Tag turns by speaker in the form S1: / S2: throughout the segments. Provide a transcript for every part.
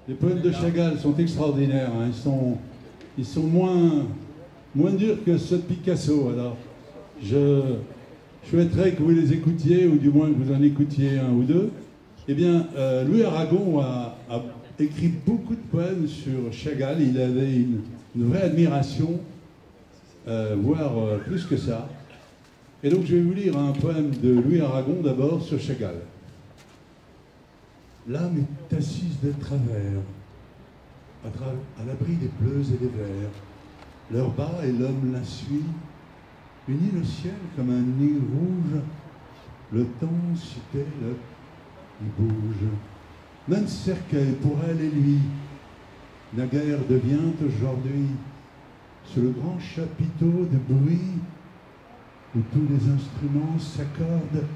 S1: Les poèmes de Chagall sont extraordinaires, hein. Ils sont moins durs que ceux de Picasso. Alors, je souhaiterais que vous les écoutiez, ou du moins que vous en écoutiez un ou deux. Eh bien, Louis Aragon a écrit beaucoup de poèmes sur Chagall. Il avait une vraie admiration, voire plus que ça. Et donc, je vais vous lire un poème de Louis Aragon d'abord sur Chagall. L'âme est assise de travers, à l'abri des bleus et des verts. Leur bas et l'homme la suit, unis le ciel comme un nid rouge. Le temps citait il bouge. Même cercueil pour elle et lui, naguère devient aujourd'hui, sur le grand chapiteau de bruit, où tous les instruments s'accordent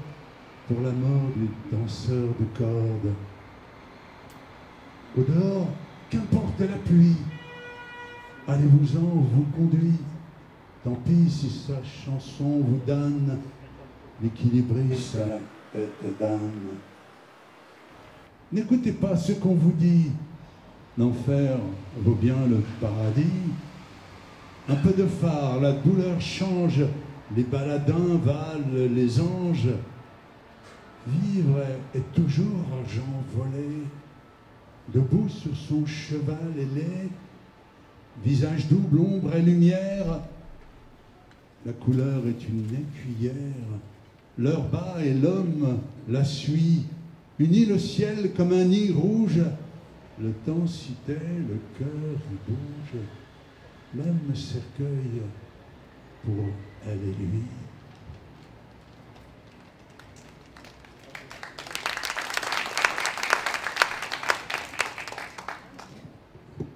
S1: pour la mort des danseurs de cordes. Au dehors, qu'importe la pluie, allez-vous-en où vous conduit. Tant pis si sa chanson vous donne l'équilibriste à la tête d'âne. N'écoutez pas ce qu'on vous dit. L'enfer vaut bien le paradis. Un peu de phare, la douleur change. Les baladins valent les anges. Vivre est toujours argent volé. Debout sur son cheval ailé, visage double, ombre et lumière, la couleur est une écuyère, l'heure bat et l'homme la suit, unis le ciel comme un nid rouge, le temps citait, le cœur bouge, même cercueil pour elle et lui.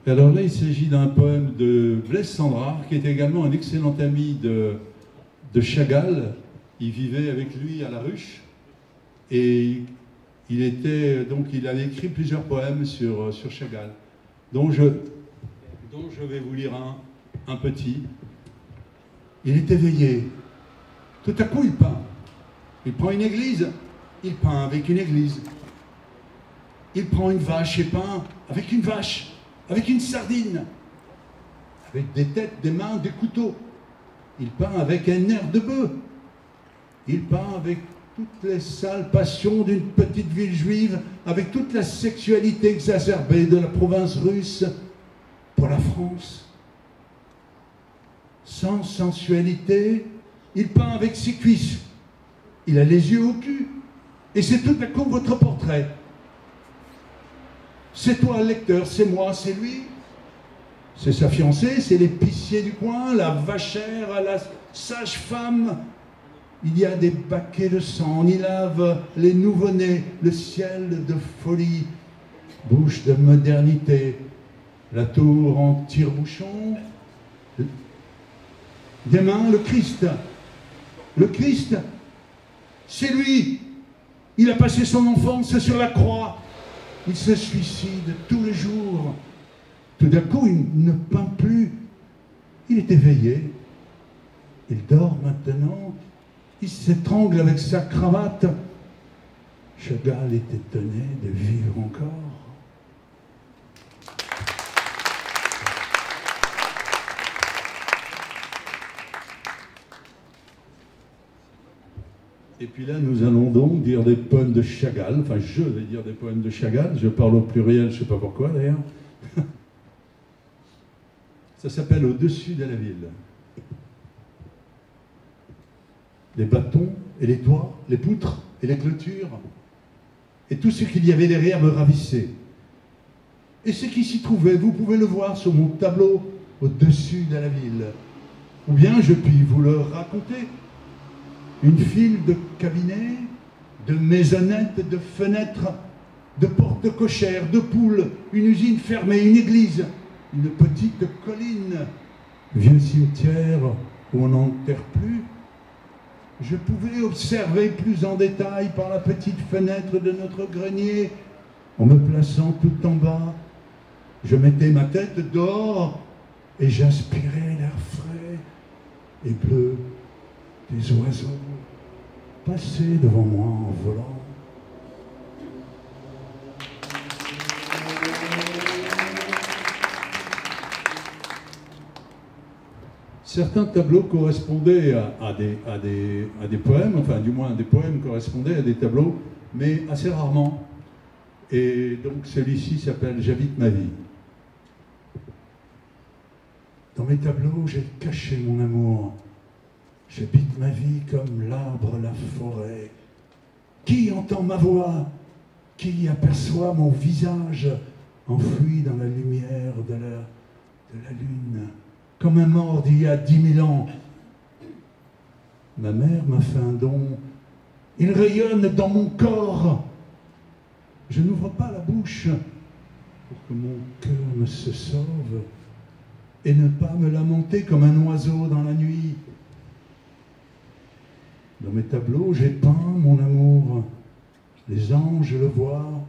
S1: Alors là, il s'agit d'un poème de Blaise Cendrars, qui était également un excellent ami de Chagall. Il vivait avec lui à La Ruche. Et il avait écrit plusieurs poèmes sur Chagall, dont je vais vous lire un petit. Il est éveillé. Tout à coup, il peint. Il prend une église, il peint avec une église. Il prend une vache et peint avec une vache. Avec une sardine, avec des têtes, des mains, des couteaux. Il peint avec un air de bœuf. Il peint avec toutes les sales passions d'une petite ville juive, avec toute la sexualité exacerbée de la province russe pour la France. Sans sensualité, il peint avec ses cuisses. Il a les yeux au cul. Et c'est tout à coup votre portrait. C'est toi le lecteur, c'est moi, c'est lui. C'est sa fiancée, c'est l'épicier du coin, la vachère, la sage-femme. Il y a des baquets de sang, on y lave les nouveau-nés, le ciel de folie, bouche de modernité, la tour en tire-bouchon. Des mains, le Christ. Le Christ, c'est lui. Il a passé son enfance sur la croix. Il se suicide tous les jours. Tout d'un coup, il ne peint plus. Il est éveillé. Il dort maintenant. Il s'étrangle avec sa cravate. Chagall est étonné de vivre encore. Et puis là, nous allons donc dire des poèmes de Chagall. Enfin, je vais dire des poèmes de Chagall. Je parle au pluriel, je ne sais pas pourquoi d'ailleurs. Ça s'appelle Au-dessus de la ville. Les bâtons et les toits, les poutres et les clôtures, et tout ce qu'il y avait derrière me ravissait. Et ce qui s'y trouvait, vous pouvez le voir sur mon tableau au-dessus de la ville. Ou bien je puis vous le raconter. Une file de cabinets, de maisonnettes, de fenêtres, de portes cochères, de poules, une usine fermée, une église, une petite colline, vieux cimetière où on n'enterre plus. Je pouvais observer plus en détail par la petite fenêtre de notre grenier, en me plaçant tout en bas. Je mettais ma tête dehors et j'aspirais l'air frais et bleu des oiseaux passer devant moi en volant. Certains tableaux correspondaient à des poèmes, enfin du moins des poèmes correspondaient à des tableaux, mais assez rarement. Et donc celui-ci s'appelle « J'habite ma vie ». Dans mes tableaux, j'ai caché mon amour. J'habite ma vie comme l'arbre, la forêt. Qui entend ma voix? Qui aperçoit mon visage enfoui dans la lumière de la lune, comme un mort d'il y a 10 000 ans? Ma mère m'a fait un don. Il rayonne dans mon corps. Je n'ouvre pas la bouche pour que mon cœur ne se sauve et ne pas me lamenter comme un oiseau dans la nuit. Dans mes tableaux, j'ai peint mon amour. Les anges le voient.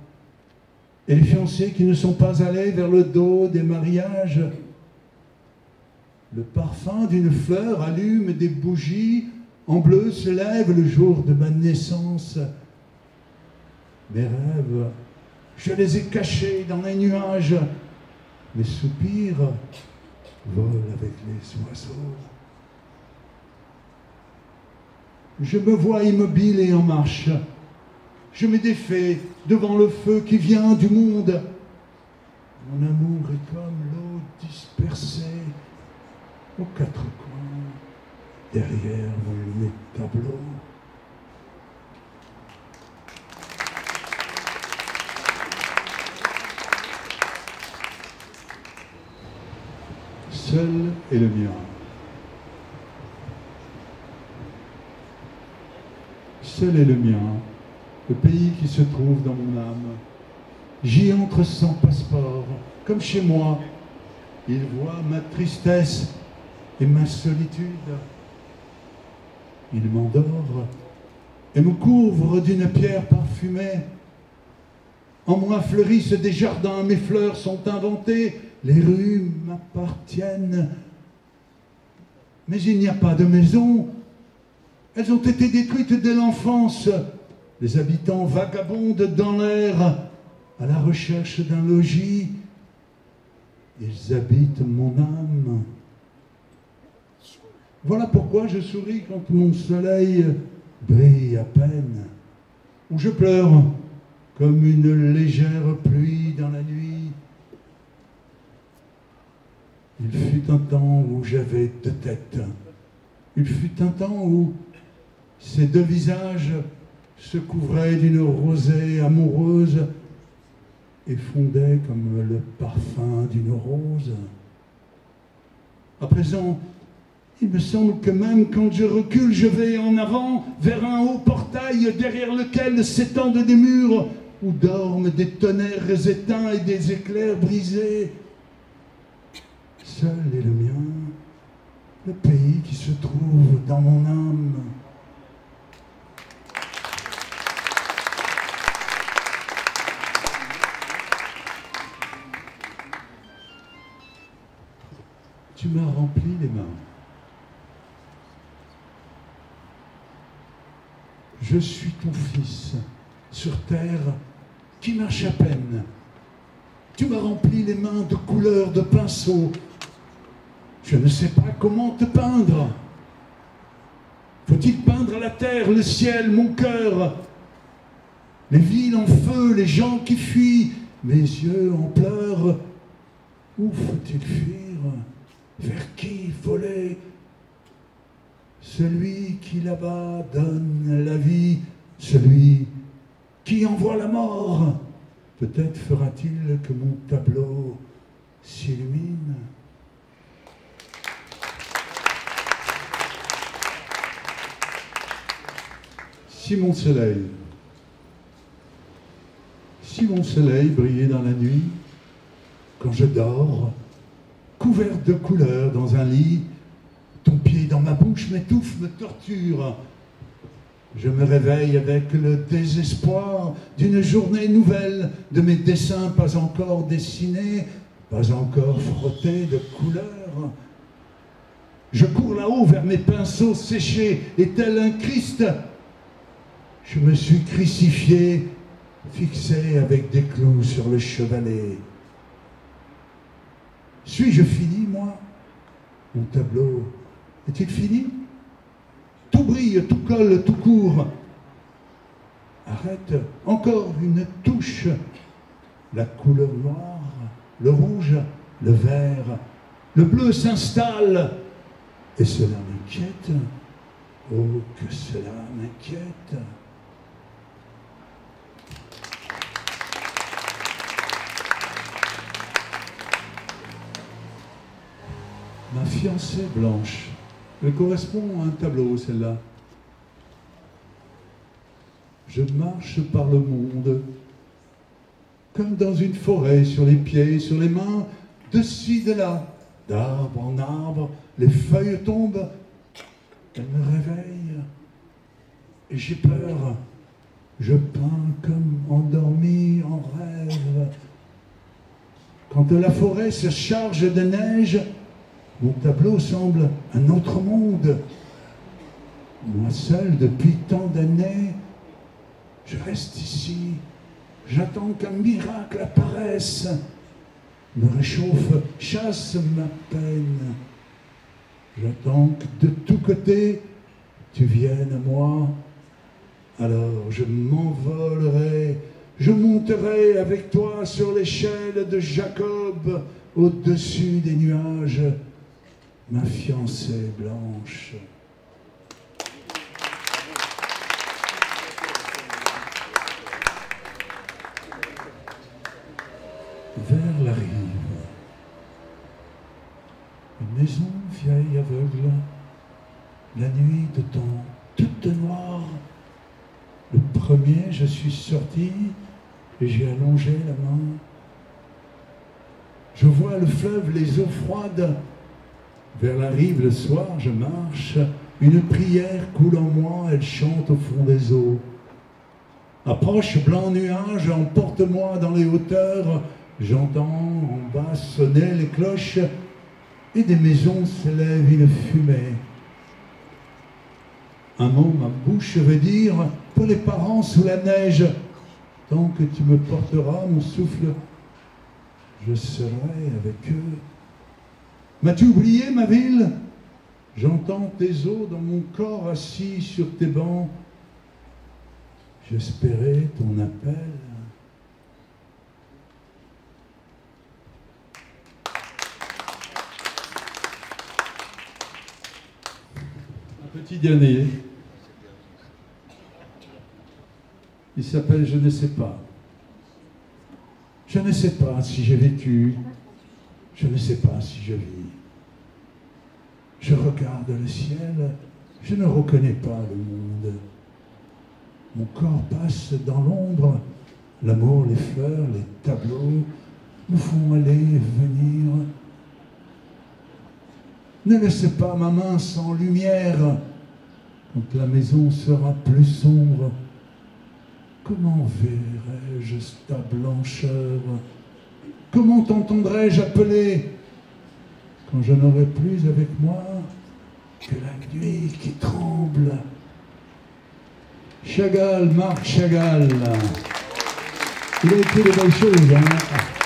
S1: Et les fiancés qui ne sont pas allés vers le dos des mariages. Le parfum d'une fleur allume des bougies. En bleu se lève le jour de ma naissance. Mes rêves, je les ai cachés dans les nuages. Mes soupirs volent avec les oiseaux. Je me vois immobile et en marche. Je me défais devant le feu qui vient du monde. Mon amour est comme l'eau dispersée aux quatre coins, derrière mes tableaux. Seul est le mien. Seul est le mien, le pays qui se trouve dans mon âme. J'y entre sans passeport, comme chez moi. Il voit ma tristesse et ma solitude. Il m'endort et me couvre d'une pierre parfumée. En moi fleurissent des jardins, mes fleurs sont inventées, les rues m'appartiennent. Mais il n'y a pas de maison. Elles ont été détruites dès l'enfance. Les habitants vagabondent dans l'air à la recherche d'un logis. Ils habitent mon âme. Voilà pourquoi je souris quand mon soleil brille à peine, ou je pleure comme une légère pluie dans la nuit. Il fut un temps où j'avais deux têtes. Il fut un temps où ces deux visages se couvraient d'une rosée amoureuse et fondaient comme le parfum d'une rose. À présent, il me semble que même quand je recule, je vais en avant vers un haut portail derrière lequel s'étendent des murs où dorment des tonnerres éteints et des éclairs brisés. Seul est le mien, le pays qui se trouve dans mon âme. Tu m'as rempli les mains. Je suis ton fils, sur terre, qui marche à peine. Tu m'as rempli les mains de couleurs de pinceau. Je ne sais pas comment te peindre. Faut-il peindre la terre, le ciel, mon cœur, les villes en feu, les gens qui fuient, mes yeux en pleurs? Où faut-il fuir? Vers qui voler? Celui qui là-bas donne la vie, celui qui envoie la mort. Peut-être fera-t-il que mon tableau s'illumine. Si mon soleil brillait dans la nuit, quand je dors, couvert de couleurs dans un lit, ton pied dans ma bouche m'étouffe, me torture. Je me réveille avec le désespoir d'une journée nouvelle, de mes dessins pas encore dessinés, pas encore frottés de couleurs. Je cours là-haut vers mes pinceaux séchés, et tel un Christ, je me suis crucifié, fixé avec des clous sur le chevalet. Suis-je fini, moi? Mon tableau Est-il fini? Tout brille, tout colle, tout court. Arrête, encore une touche. La couleur noire, le rouge, le vert, le bleu s'installe. Et cela m'inquiète. Oh, que cela m'inquiète. Ma fiancée blanche. Elle correspond à un tableau, celle-là. Je marche par le monde, comme dans une forêt, sur les pieds, sur les mains, de ci, de là, d'arbre en arbre, les feuilles tombent, elles me réveillent, et j'ai peur. Je peins comme endormi en rêve. Quand la forêt se charge de neige, mon tableau semble un autre monde. Moi seul, depuis tant d'années, je reste ici. J'attends qu'un miracle apparaisse, me réchauffe, chasse ma peine. J'attends que de tous côtés, tu viennes à moi. Alors je m'envolerai, je monterai avec toi sur l'échelle de Jacob, au-dessus des nuages, ma fiancée blanche. Vers la rive, une maison vieille aveugle, la nuit de temps, toute noire. Le premier, je suis sorti et j'ai allongé la main. Je vois le fleuve, les eaux froides. Vers la rive, le soir, je marche. Une prière coule en moi, elle chante au fond des eaux. Approche, blanc nuage, emporte-moi dans les hauteurs. J'entends en bas sonner les cloches et des maisons s'élève une fumée. Un mot, ma bouche veut dire pour les parents sous la neige. Tant que tu me porteras mon souffle, je serai avec eux. M'as-tu oublié, ma ville? J'entends tes os dans mon corps assis sur tes bancs. J'espérais ton appel. Un petit dernier. Il s'appelle Je ne sais pas. Je ne sais pas si j'ai vécu. Je ne sais pas si je vis. Je regarde le ciel. Je ne reconnais pas le monde. Mon corps passe dans l'ombre. L'amour, les fleurs, les tableaux me font aller et venir. Ne laissez pas ma main sans lumière. Quand la maison sera plus sombre, comment verrai-je ta blancheur? Comment t'entendrai-je appeler quand je n'aurai plus avec moi que la nuit qui tremble? Chagall, Marc Chagall. Il a écrit de belles choses, hein.